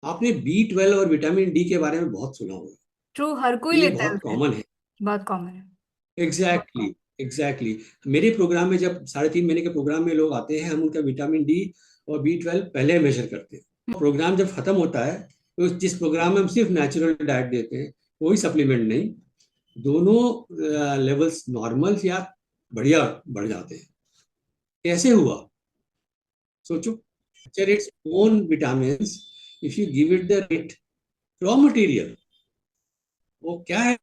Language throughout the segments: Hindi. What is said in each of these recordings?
आपने B12 और विटामिन डी के बारे में बहुत सुना होगा। ट्रू, हर कोई ये लेता है बहुत उसे। कॉमन है। बहुत कॉमन है। Exactly exactly. मेरे प्रोग्राम में जब 3.5 महीने के प्रोग्राम में लोग आते हैं, हम उनका विटामिन डी और B12 पहले मेजर करते हैं। प्रोग्राम जब खत्म होता है तो जिस प्रोग्राम में हम सिर्फ नेचुरल डाइट देते हैं, कोई सप्लीमेंट नहीं, दोनों लेवल्स नॉर्मल या बढ़िया बढ़ जाते हैं। कैसे हुआ? सोचो। Its own vitamin, if you give it the right raw material, वो क्या है,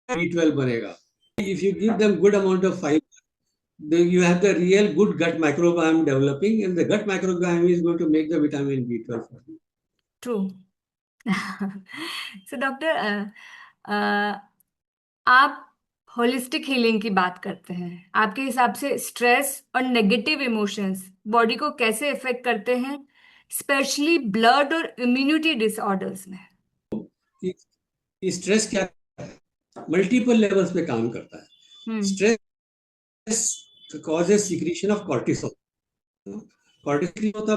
B12 बनेगा। If you give them good amount of fibre, you have the real good gut microbiome developing, and the gut microbiome is going to make the vitamin B12 for you. True. So doctor, आप होलिस्टिक हीलिंग की बात करते हैं। आपके हिसाब से स्ट्रेस और नेगेटिव इमोशंस बॉडी को कैसे इफेक्ट करते हैं, स्पेशली ब्लड और इम्यूनिटी डिसऑर्डर्स में? कि स्ट्रेस क्या है, मल्टीपल लेवल्स पे काम करता है। Hmm. Stress causes secretion of cortisol. Cortisol होता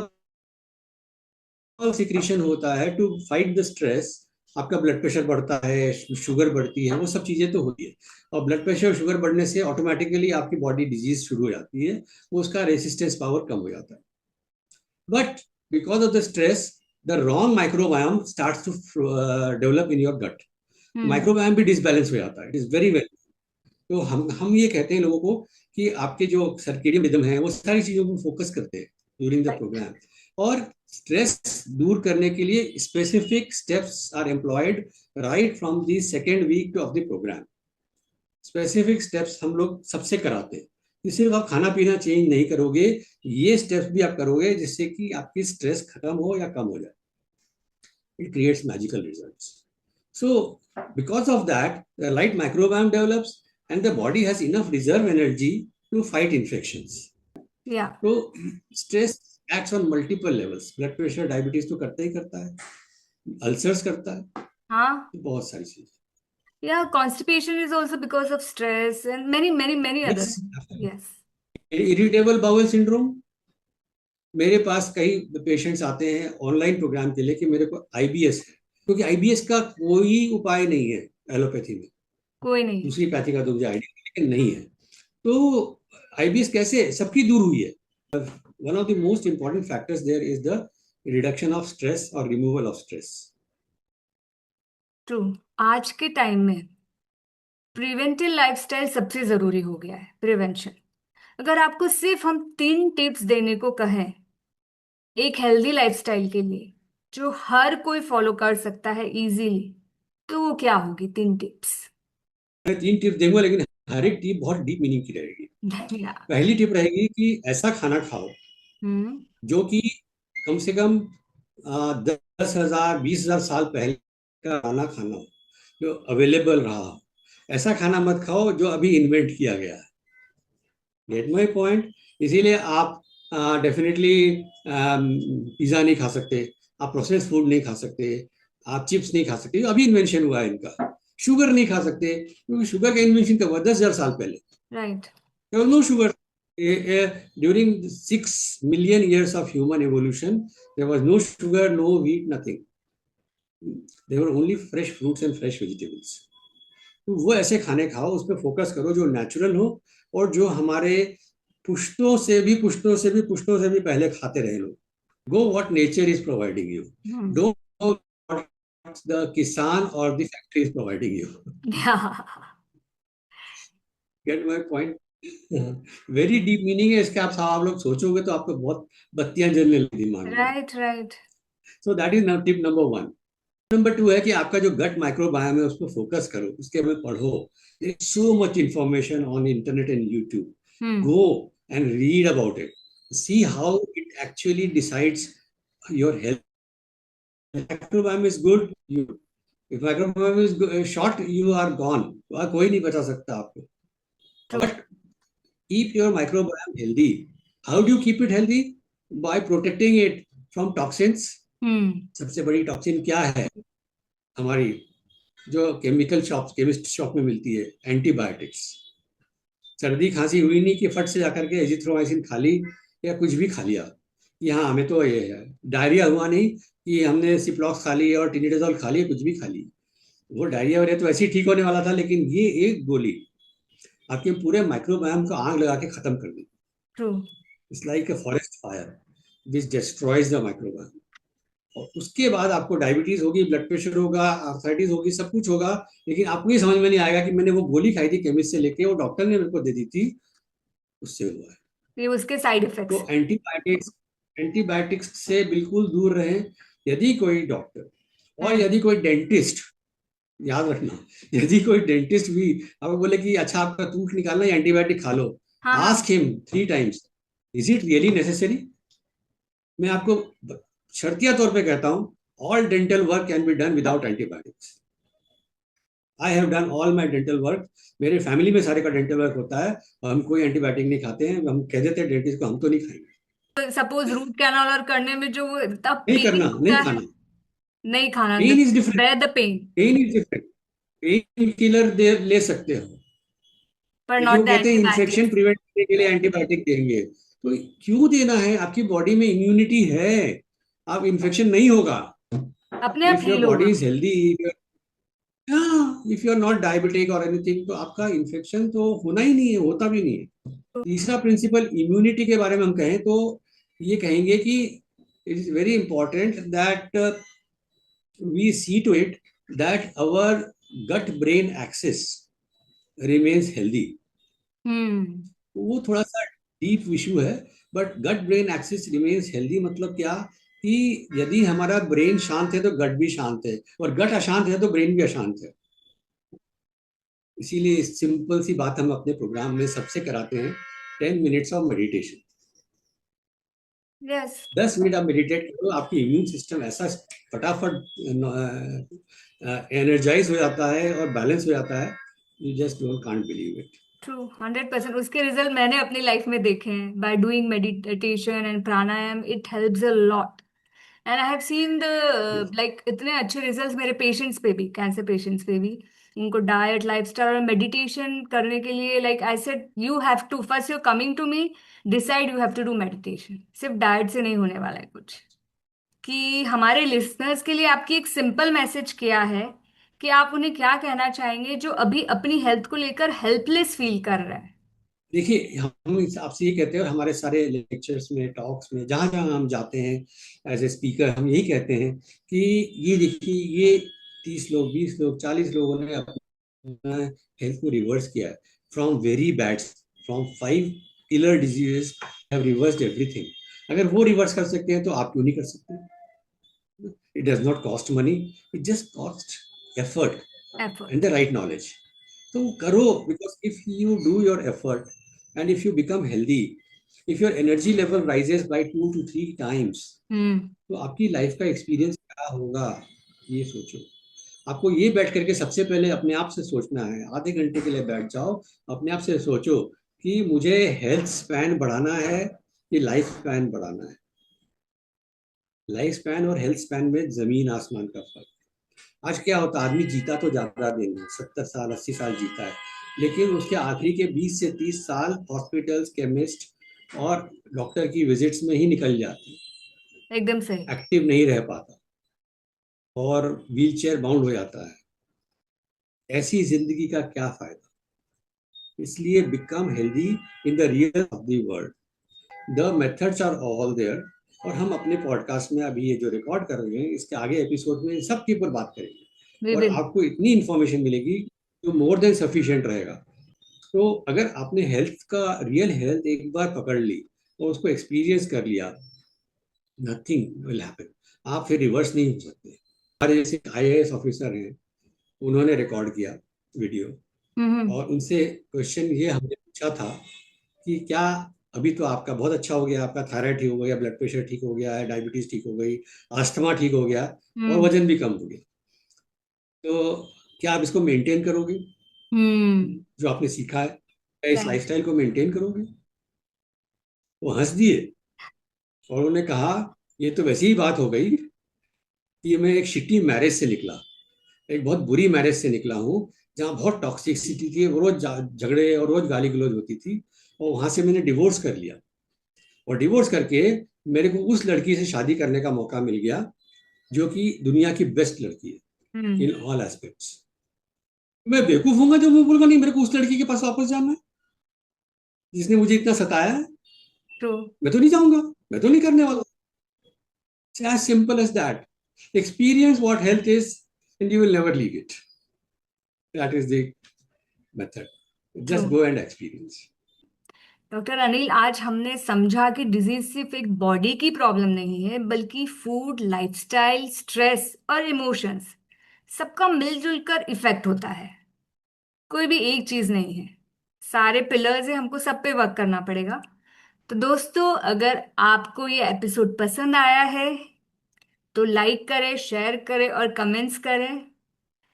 सिक्रीशन होता है टू फाइट द स्ट्रेस। आपका ब्लड प्रेशर बढ़ता है, शुगर बढ़ती है, वो सब चीजें तो होती है। और ब्लड प्रेशर और शुगर बढ़ने से ऑटोमेटिकली आपकी बॉडी डिजीज शुरू हो जाती है, वो उसका रेसिस्टेंस पावर कम हो जाता है। But because of the stress, the wrong microbiome starts to develop in your gut. Hmm. Microbiome भी डिसबैलेंस हो जाता है। It is very very. तो हम ये कहते हैं लोगों को कि आपके जो सर्केडियन रिदम है, वो सारी चीजों को फोकस करते हैं ड्यूरिंग द राइट। प्रोग्राम। और स्ट्रेस दूर करने के लिए specific steps are employed right from the second week of the programme. Specific steps हम लोग सबसे कराते हैं कि सिर्फ आप खाना पीना चेंज नहीं करोगे, ये स्टेप्स भी आप करोगे जिससे कि आपकी स्ट्रेस खत्म हो या कम हो जाए। It creates magical results. So, because of that, the light microbiome develops and the body has enough reserve energy to fight infections. या। तो stress acts on multiple levels. Blood pressure, diabetes तो करता ही करता है, अल्सर्स करता है, हाँ। तो बहुत सारी चीजें। या, constipation is also because of stress and many many many yes, other. Yes. Irritable bowel syndrome. मेरे पास कई पेशेंट्स आते हैं ऑनलाइन प्रोग्राम के लिए कि मेरे को आईबीएस है, क्योंकि आईबीएस का कोई उपाय नहीं है एलोपैथी में। कोई नहीं। दूसरी पैथी का तो मुझे आइडिया लेकिन नहीं है। तो आईबीएस कैसे सबकी दूर हुई है? One of the most important factors there is the reduction of stress और रिमूवल ऑफ स्ट्रेस। ट्रू। आज के टाइम में प्रिवेंटिव लाइफस्टाइल सबसे जरूरी हो गया है, प्रिवेंशन। अगर आपको सिर्फ हम 3 टिप्स देने को कहें एक हेल्दी लाइफस्टाइल के लिए जो हर कोई फॉलो कर सकता है इजीली, तो वो क्या होगी 3 टिप्स? मैं 3 टिप दूंगा, लेकिन हर एक टिप बहुत डीप मीनिंग की रहेगी। या। पहली टिप रहेगी कि ऐसा खाना खाओ हम्म। जो कि कम से कम 10,000 20,000 साल पहले का खाना खाना हो, जो अवेलेबल रहा हो। ऐसा खाना मत खाओ जो अभी इन्वेंट किया गया है। Get my point? इसीलिए आप डेफिनेटली पिज्ज़ा नहीं खा सकते, आप प्रोसेस फूड नहीं खा सकते, आप चिप्स नहीं खा सकते, अभी इन्वेंशन हुआ है इनका। शुगर नहीं खा सकते क्योंकि शुगर का इन्वेंशन कब हुआ? 10,000 साल पहले। Right. No sugar. During 6 million years of human evolution, there was no sugar, no wheat, nothing. There were only fresh fruits and fresh vegetables. तो वो ऐसे खाने खाओ, उस पर फोकस करो जो नेचुरल हो, और जो हमारे पुश्तों से भी पहले खाते रहे लोग। Go what nature is providing you, hmm. Don't what the किसान और the factory is providing you. Gate my point? Very deep meaning है इसके। आप लोग सोचोगे तो आपको बहुत बत्तियां जलने लगी दिमाग में। Right, right. So that is tip number 1। Number 2 है कि आपका जो गट माइक्रोबायोम है उस पर फोकस करो, उसके में पढ़ो। So much information on internet and YouTube. Hmm. Go and read about it, see how it actually decides your health. Microbiome is good, you, if microbiome is short, you are gone. कोई नहीं बचा सकता आपको। True. But keep your microbiome healthy. How do you keep it healthy? By protecting it from toxins. हम्म। सबसे बड़ी टॉक्सिन क्या है हमारी, जो केमिकल शॉप, केमिस्ट शॉप में मिलती है? एंटीबायोटिक्स। सर्दी खांसी हुई नहीं कि फट से जाकर के एजिथ्रोमाइसिन खा ली या कुछ भी खा लिया, कि हाँ हमें तो ये डायरिया हुआ नहीं, कि हमने सिप्लॉक्स खा ली और टिनिडाजोल खा लिया, कुछ भी खा ली। वो डायरिया वायरिया तो ऐसे ही ठीक होने वाला था, लेकिन ये एक गोली आपके पूरे माइक्रोबायोम को आग लगा के खत्म कर दी। True. It's like a forest fire which destroys the microbiome. और उसके बाद आपको डायबिटीज होगी, ब्लड प्रेशर होगा, आर्थराइटिस होगी, सब कुछ होगा, लेकिन आपको ये समझ में नहीं आएगा कि मैंने वो गोली खाई थी केमिस्ट से लेके, वो डॉक्टर ने मेरे को दे दी थी, उससे हुआ है। ये उसके साइड तो इफेक्ट्स। एंटीबायोटिक्स एंटीबायोटिक्स से बिल्कुल दूर रहें। यदि कोई डॉक्टर और हम्म। यदि कोई डेंटिस्ट, याद रखना, यदि कोई डेंटिस्ट भी आपको बोले कि अच्छा आपका टूथ निकालना है, एंटीबायोटिक खा लो, हाँ हाँ। Ask him 3 times, is it really necessary? मैं आपको शर्तिया तौर पे कहता हूँ, all dental work can be done without antibiotics. I have done all my dental work. मेरे फैमिली में सारे का डेंटल वर्क होता है, और हम कोई एंटीबायोटिक नहीं खाते हैं। हम कह देते हैं डेंटिस्ट को हम तो नहीं खाएंगे। सपोज रूट कैनाल और करने में जो वो इतना नहीं पेन करना, होता नहीं है, खाना। नहीं खाना, pain is different. Bear the pain, pain is different. Pain killer दे ले सकते हो, पर लेकिन नॉट वो द कहते हैं इन्फेक्शन एंटीबायोटिक्स। प्रिवेंट करने के लिए एंटीबायोटिक देंगे। तो क्यों देना है? आपकी बॉडी में इम्यूनिटी है, आप इन्फेक्शन नहीं होगा। अपने आप इफ योर हील बॉडी होगा। Is healthy, if you are not diabetic और एनीथिंग, तो आपका इन्फेक्शन तो होना ही नहीं है, होता भी नहीं है। तीसरा प्रिंसिपल इम्यूनिटी के बारे में हम कहें तो ये कहेंगे कि it is very important that we see to it that our gut brain axis remains healthy. Hmm. वो थोड़ा सा डीप इशू है, but gut brain axis remains healthy मतलब क्या, कि यदि हमारा ब्रेन शांत है तो गट भी शांत है, और गट अशांत है तो ब्रेन भी अशांत है। इसीलिए इस सिंपल सी बात हम अपने प्रोग्राम में सबसे कराते हैं, 10 minutes of meditation. Yes. 10 minute आप मेडिटेट करो, आपकी इम्यून सिस्टम ऐसा फटाफट एनर्जाइज हो जाता है और बैलेंस हो जाता है, you just don't can't believe it. True, 100%। उसके रिजल्ट मैंने अपनी लाइफ में देखे हैं। By doing meditation and pranayama it helps a lot. And I have seen the like इतने अच्छे रिजल्ट्स मेरे पेशेंट्स पे भी, कैंसर पेशेंट्स पे भी। उनको डाइट, लाइफस्टाइल और मेडिटेशन करने के लिए, like I said, you have to first, you coming to me, decide you have to do meditation. सिर्फ डाइट से नहीं होने वाला है कुछ। कि हमारे लिसनर्स के लिए आपकी एक सिंपल मैसेज क्या है, कि आप उन्हें क्या कहना चाहेंगे जो अभी अपनी हेल्थ को लेकर हेल्पलेस फील कर रहा है। देखिए, हम आपसे ये कहते हैं, और हमारे सारे लेक्चर्स में, टॉक्स में, जहाँ जहाँ हम जाते हैं एज ए स्पीकर, हम यही कहते हैं कि ये देखिए, ये 30 लोग, 20 लोग, 40 लोगों ने अपना हेल्थ को रिवर्स किया है, from very bad, from 5 killer diseases have reversed everything. अगर वो रिवर्स कर सकते हैं तो आप क्यों नहीं कर सकते? It does not cost money, it just cost effort effort. And the right knowledge. तो करो, because if you do your effort and if you become healthy, if your energy level rises by 2 to 3 times, हम्म। तो आपकी लाइफ का एक्सपीरियंस क्या होगा, ये सोचो। आपको ये बैठ करके सबसे पहले अपने आप से सोचना है, आधे घंटे के लिए बैठ जाओ, अपने आप से सोचो कि मुझे हेल्थ स्पैन बढ़ाना है कि लाइफ स्पैन बढ़ाना है। लाइफ स्पैन और हेल्थ स्पैन में जमीन आसमान का फर्क। आज क्या होता है, आदमी जीता तो ज्यादा दिन है, 70 साल 80 साल जीता है, लेकिन उसके आखिरी के 20 से 30 साल हॉस्पिटल्स, केमिस्ट और डॉक्टर की विजिट्स में ही निकल जाते एकदम सही। हैं, एक्टिव नहीं रह पाता और व्हील चेयर बाउंड हो जाता है। ऐसी जिंदगी का क्या फायदा? इसलिए become healthy in the real of the world. The methods are all there. और हम अपने पॉडकास्ट में अभी ये जो रिकॉर्ड कर रहे हैं, इसके आगे एपिसोड में सब के ऊपर बात वी करेंगे, और विल। आपको इतनी इंफॉर्मेशन मिलेगी जो मोर देन सफिशिएंट रहेगा। तो अगर आपने हेल्थ का, रियल हेल्थ एक बार पकड़ ली और उसको एक्सपीरियंस कर लिया, नथिंग विल हैपन। आप फिर रिवर्स नहीं हो सकते। हमारे जैसे आईएएस ऑफिसर हैं, उन्होंने रिकॉर्ड किया वीडियो, हम्म। और उनसे क्वेश्चन ये हमने पूछा था कि क्या, अभी तो आपका बहुत अच्छा हो गया, आपका थायराइड ठीक हो गया, ब्लड प्रेशर ठीक हो गया है, डायबिटीज ठीक हो गई, अस्थमा ठीक हो गया, और हम्म। वजन भी कम हो गया, तो क्या आप इसको मेंटेन करोगे? हम्म। जो आपने सीखा है, क्या इस राइट। लाइफस्टाइल को मेंटेन करोगे? वो हंस दिए और उन्होंने कहा, ये तो वैसी ही बात हो गई कि मैं एक शिटी मैरिज से निकला, एक बहुत बुरी मैरिज से निकला हूँ, जहाँ बहुत टॉक्सिसिटी थी, वो रोज झगड़े और रोज गाली गलौज होती थी, और वहां से मैंने डिवोर्स कर लिया, और डिवोर्स करके मेरे को उस लड़की से शादी करने का मौका मिल गया जो कि दुनिया की बेस्ट लड़की है हम्म। In all aspects. मैं बेवकूफ हूंगा जो मैं बोलूंगा नहीं मेरे को उस लड़की के पास वापस जाना है जिसने मुझे इतना सताया है। ट्रू। मैं तो नहीं जाऊंगा, मैं तो नहीं करने वाला। As simple as that. Experience what health is and you will never leave it. That is the method. True. Just go and experience. Doctor Anil, आज हमने समझा कि डिजीज सिर्फ एक बॉडी की प्रॉब्लम नहीं है, बल्कि फूड, लाइफस्टाइल, स्ट्रेस और इमोशंस सबका मिलजुल कर इफेक्ट होता है। कोई भी एक चीज नहीं है, सारे पिलर्स है, हमको सब पे वर्क करना पड़ेगा। तो दोस्तों, अगर आपको ये एपिसोड पसंद आया है तो लाइक करें, शेयर करें और कमेंट्स करें।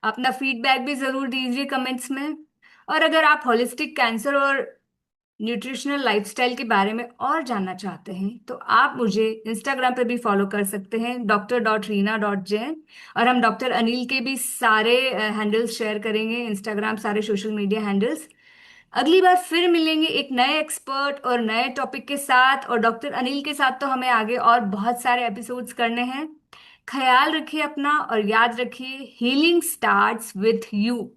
अपना फीडबैक भी जरूर दीजिए कमेंट्स में। और अगर आप होलिस्टिक कैंसर और न्यूट्रिशनल लाइफस्टाइल के बारे में और जानना चाहते हैं तो आप मुझे इंस्टाग्राम पे भी फॉलो कर सकते हैं, dr.reena.jain। और हम डॉक्टर अनिल के भी सारे हैंडल्स शेयर करेंगे, इंस्टाग्राम, सारे सोशल मीडिया हैंडल्स। अगली बार फिर मिलेंगे एक नए एक्सपर्ट और नए टॉपिक के साथ, और डॉक्टर अनिल के साथ तो हमें आगे और बहुत सारे एपिसोड्स करने हैं। ख्याल रखिए अपना और याद रखिए, हीलिंग स्टार्ट्स विथ यू।